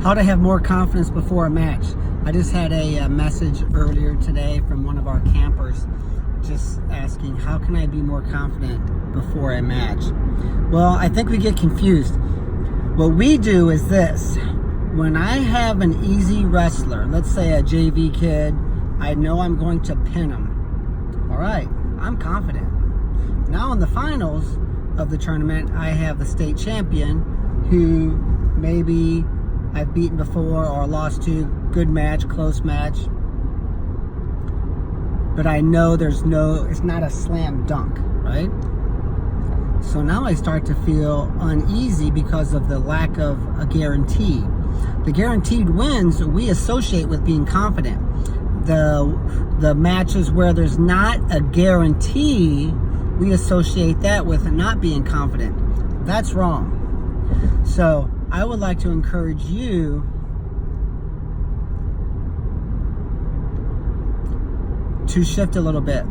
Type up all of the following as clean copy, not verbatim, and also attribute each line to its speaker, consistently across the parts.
Speaker 1: How to have more confidence before a match. I just had a message earlier today from one of our campers just asking, how can I be more confident before a match? Well, I think we get confused. What we do is this. When I have an easy wrestler, let's say a JV kid, I know I'm going to pin him. All right, I'm confident. Now in the finals of the tournament, I have the state champion who maybe I've beaten before or lost to. Good match, close match. But I know it's not a slam dunk, right? So now I start to feel uneasy because of the lack of a guarantee. The guaranteed wins we associate with being confident. The matches where there's not a guarantee, we associate that with not being confident. That's wrong. So I would like to encourage you to shift a little bit.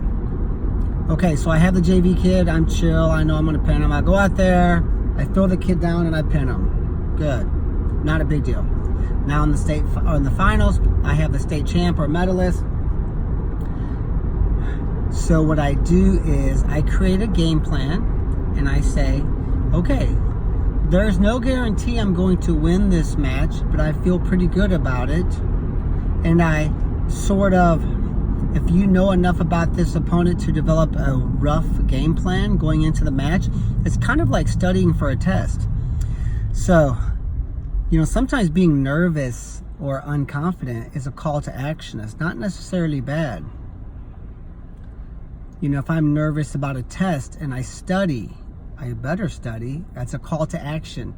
Speaker 1: Okay, so I have the JV kid, I'm chill, I know I'm gonna pin him. I go out there, I throw the kid down and I pin him. Good, not a big deal. Now in the finals, I have the state champ or medalist. So what I do is I create a game plan and I say, okay, there's no guarantee I'm going to win this match, but I feel pretty good about it. And I sort of, if you know enough about this opponent to develop a rough game plan going into the match, it's kind of like studying for a test. So, sometimes being nervous or unconfident is a call to action. It's not necessarily bad. If I'm nervous about a test and I study, I better study. That's a call to action.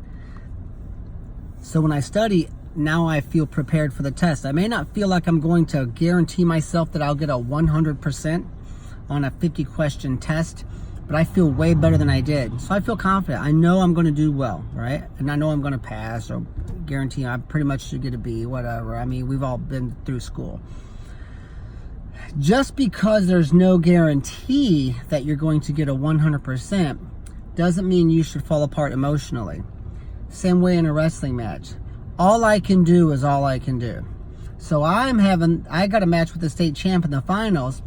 Speaker 1: So when I study, now I feel prepared for the test. I may not feel like I'm going to guarantee myself that I'll get a 100% on a 50-question test, but I feel way better than I did. So I feel confident. I know I'm going to do well, right? And I know I'm going to pass or guarantee I pretty much should get a B, whatever. I mean, we've all been through school. Just because there's no guarantee that you're going to get a 100% doesn't mean you should fall apart emotionally. Same way in a wrestling match. All I can do is all I can do. So I got a match with the state champ in the finals.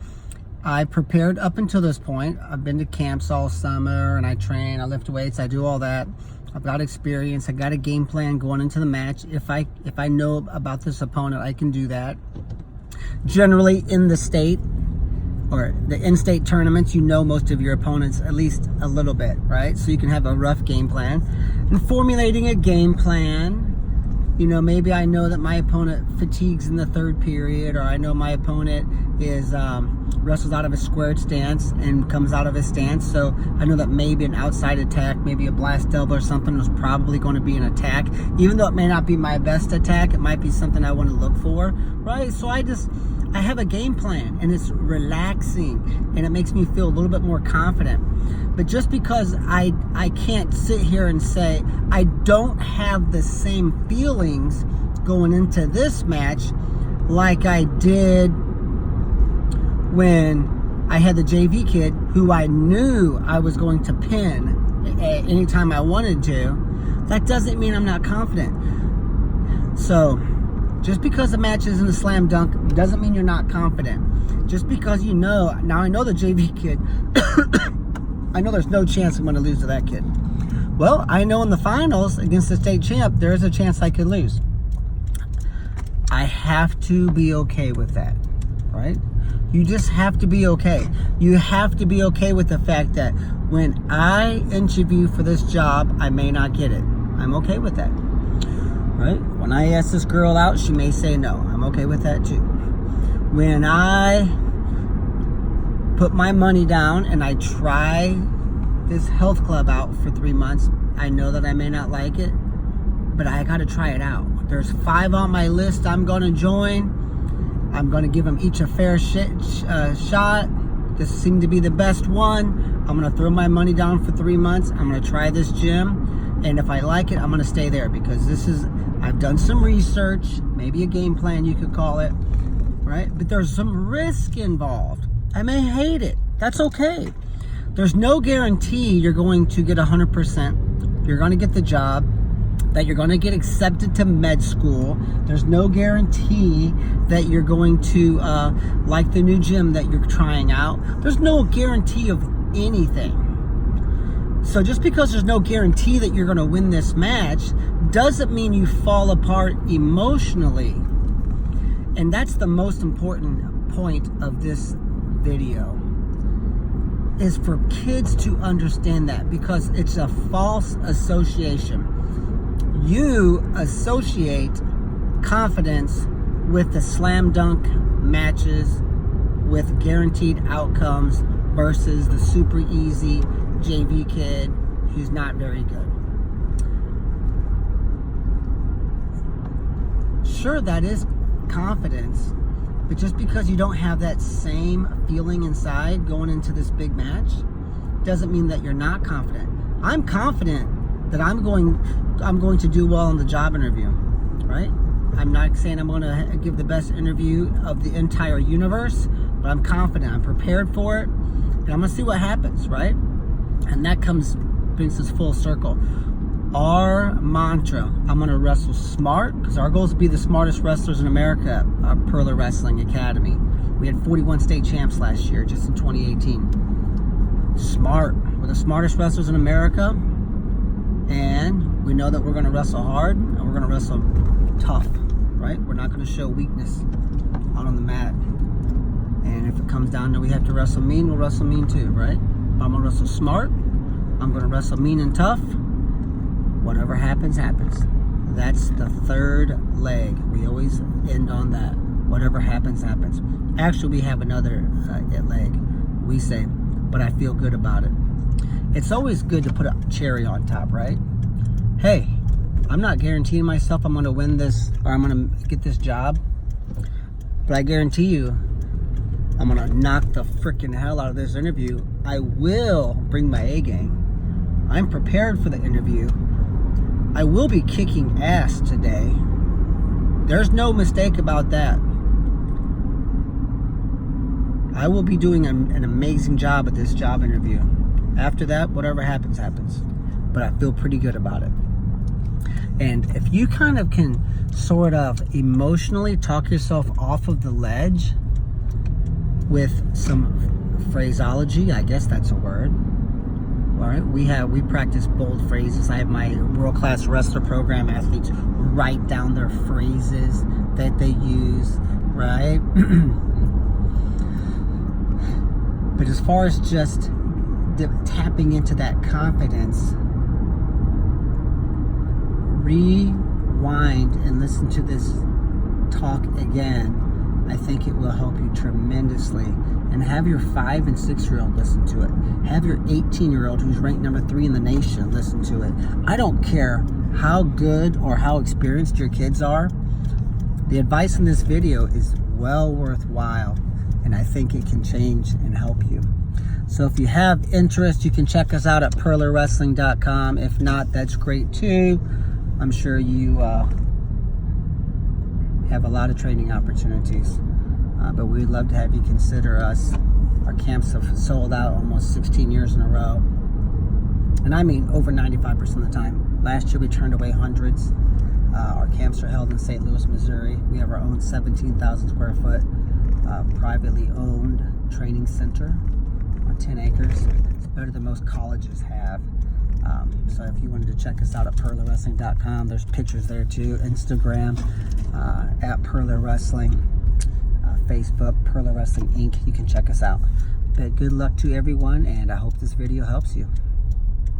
Speaker 1: I prepared up until this point. I've been to camps all summer and I train, I lift weights, I do all that. I've got experience, I got a game plan going into the match. If I know about this opponent, I can do that. Generally in the state or the in-state tournaments, most of your opponents at least a little bit, right? So you can have a rough game plan. And formulating a game plan, maybe I know that my opponent fatigues in the third period, or I know my opponent is wrestles out of a squared stance and comes out of his stance. So I know that maybe an outside attack, maybe a blast elbow or something is probably going to be an attack. Even though it may not be my best attack, it might be something I want to look for, right? So I have a game plan and it's relaxing and it makes me feel a little bit more confident. But just because I can't sit here and say I don't have the same feelings going into this match like I did when I had the JV kid who I knew I was going to pin anytime I wanted to, that doesn't mean I'm not confident. So just because the match isn't a slam dunk doesn't mean you're not confident. Just because now I know the JV kid, I know there's no chance I'm going to lose to that kid. Well, I know in the finals against the state champ, there's a chance I could lose. I have to be okay with that, right? You just have to be okay. You have to be okay with the fact that when I interview for this job, I may not get it. I'm okay with that. Right? When I ask this girl out, she may say no. I'm okay with that too. When I put my money down and I try this health club out for 3 months, I know that I may not like it, but I got to try it out. There's 5 on my list I'm going to join. I'm going to give them each a fair shot. This seemed to be the best one. I'm going to throw my money down for 3 months. I'm going to try this gym. And if I like it, I'm going to stay there because I've done some research, maybe a game plan you could call it, right? But there's some risk involved. I may hate it. That's okay. There's no guarantee you're going to get 100%. You're going to get the job. that you're going to get accepted to med school. There's no guarantee that you're going to like the new gym that you're trying out. There's no guarantee of anything. So just because there's no guarantee that you're going to win this match doesn't mean you fall apart emotionally. And that's the most important point of this video, is for kids to understand that, because it's a false association. You associate confidence with the slam dunk matches with guaranteed outcomes versus the super easy JV kid who's not very good. Sure, that is confidence, but just because you don't have that same feeling inside going into this big match doesn't mean that you're not confident. I'm confident that I'm going to do well in the job interview, right? I'm not saying I'm going to give the best interview of the entire universe, but I'm confident. I'm prepared for it, and I'm going to see what happens, right? And that brings us full circle. Our mantra, I'm going to wrestle smart, because our goal is to be the smartest wrestlers in America at our Purler Wrestling Academy. We had 41 state champs last year, just in 2018. Smart. We're the smartest wrestlers in America, and we know that we're going to wrestle hard, and we're going to wrestle tough, right? We're not going to show weakness out on the mat. And if it comes down to we have to wrestle mean, we'll wrestle mean too, right? I'm going to wrestle smart. I'm going to wrestle mean and tough. Whatever happens, happens. That's the third leg. We always end on that. Whatever happens, happens. Actually, we have another leg. We say, but I feel good about it. It's always good to put a cherry on top, right? Hey, I'm not guaranteeing myself I'm going to win this or I'm going to get this job, but I guarantee you I'm going to knock the freaking hell out of this interview. I will bring my A game. I'm prepared for the interview. I will be kicking ass today. There's no mistake about that. I will be doing an amazing job at this job interview. After that, whatever happens, happens. But I feel pretty good about it. And if you kind of can sort of emotionally talk yourself off of the ledge with some phraseology, I guess that's a word. All right, we practice bold phrases. I have my world-class wrestler program athletes write down their phrases that they use, right? But as far as just tapping into that confidence, rewind and listen to this talk again. I think it will help you tremendously. And have your 5 and 6-year-old listen to it. Have your 18-year-old who's ranked number 3 in the nation listen to it. I don't care how good or how experienced your kids are. The advice in this video is well worthwhile, and I think it can change and help you. So if you have interest, you can check us out at purlerwrestling.com. If not, that's great too. I'm sure you have a lot of training opportunities. But we'd love to have you consider us. Our camps have sold out almost 16 years in a row. And I mean over 95% of the time. Last year we turned away hundreds. Our camps are held in St. Louis, Missouri. We have our own 17,000 square foot privately owned training center on 10 acres. It's better than most colleges have. So if you wanted to check us out at purlerwrestling.com, there's pictures there too. Instagram at Purler Wrestling. Facebook, Purler Wrestling Inc. You can check us out. But good luck to everyone, and I hope this video helps you.